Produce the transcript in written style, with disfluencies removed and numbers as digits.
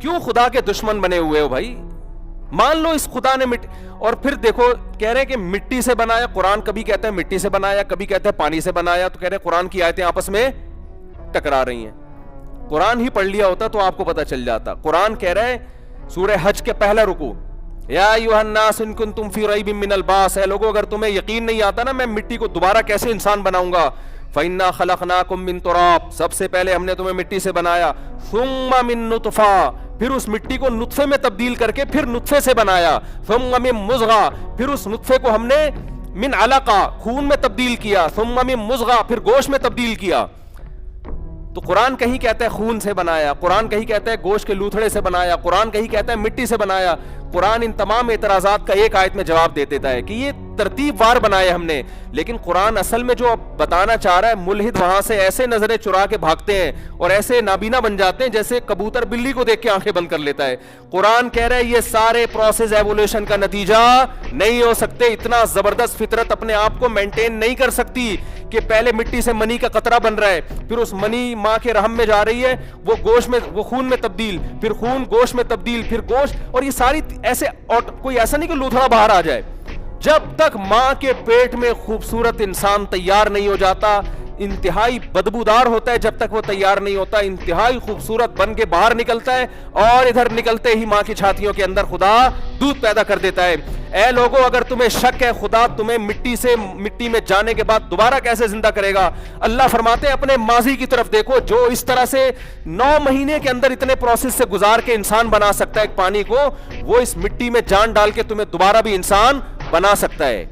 کیوں خدا کے دشمن بنے ہوئے ہو بھائی؟ مان لو اس خدا نے اور پھر دیکھو کہہ رہے ہیں کہ مٹی سے بنایا. قرآن کبھی کہتا ہے مٹی سے بنایا, کبھی کہتا ہے پانی سے بنایا. تو کہہ رہے ہیں قرآن کی آیتیں آپس میں ٹکرا رہی ہیں. قرآن ہی پڑھ لیا ہوتا تو آپ کو پتہ چل جاتا. قرآن کہہ رہے ہیں سورہ حج کے پہلا رکوع, یا ایھا الناس ان کنتم فی ریب من البعث, اے لوگو اگر تمہیں یقین نہیں آتا نا میں مٹی کو دوبارہ کیسے انسان بناؤں گا, فإنا خلقناکم من تراب, سب سے پہلے ہم نے تمہیں مٹی سے بنایا, ثم من نطفہ, پھر اس مٹی کو نطفے میں تبدیل کر کے پھر نطفے سے بنایا, ثم من مضغہ, پھر اس نطفے کو ہم نے من علقہ, خون میں تبدیل کیا, ثم من مضغہ, پھر گوشت میں تبدیل کیا. تو قرآن کہیں کہتا ہے خون سے بنایا, قرآن کہیں کہتا ہے گوشت کے لوتھڑے سے بنایا, قرآن کہیں کہتا ہے مٹی سے بنایا. قرآن ان تمام اعتراضات کا ایک آیت میں جواب دے دیتا ہے کہ یہ ترتیب وار بنائے ہم نے. لیکن قرآن اصل میں جو بتانا چاہ رہا ہے, ملحد وہاں سے ایسے نظریں چرا کے بھاگتے ہیں اور ایسے نابینا بن جاتے ہیں جیسے کبوتر بلی کو دیکھ کے آنکھیں بند کر لیتا ہے. قرآن کہہ رہا ہے یہ سارے پروسیس ایوولوشن کا نتیجہ نہیں ہو سکتے. اتنا زبردست فطرت اپنے آپ کو مینٹین نہیں کر سکتی کہ پہلے مٹی سے منی کا قطرہ بن رہا ہے, پھر اس منی ماں کے رحم میں جا رہی ہے, وہ گوشت میں, وہ خون میں تبدیل, پھر خون گوشت میں تبدیل, پھر گوشت, اور یہ ساری ایسے, اور کوئی ایسا نہیں کہ لوتھڑا باہر آ جائے. جب تک ماں کے پیٹ میں خوبصورت انسان تیار نہیں ہو جاتا, انتہائی بدبودار ہوتا ہے, جب تک وہ تیار نہیں ہوتا انتہائی خوبصورت بن کے باہر نکلتا ہے, اور ادھر نکلتے ہی ماں کی چھاتیوں کے اندر خدا دودھ پیدا کر دیتا ہے. اے لوگوں اگر تمہیں شک ہے خدا تمہیں مٹی میں جانے کے بعد دوبارہ کیسے زندہ کرے گا, اللہ فرماتے ہیں اپنے ماضی کی طرف دیکھو, جو اس طرح سے 9 مہینے کے اندر اتنے پروسیس سے گزار کے انسان بنا سکتا ہے ایک پانی کو, وہ اس مٹی میں جان ڈال کے تمہیں دوبارہ بھی انسان بنا سکتا ہے.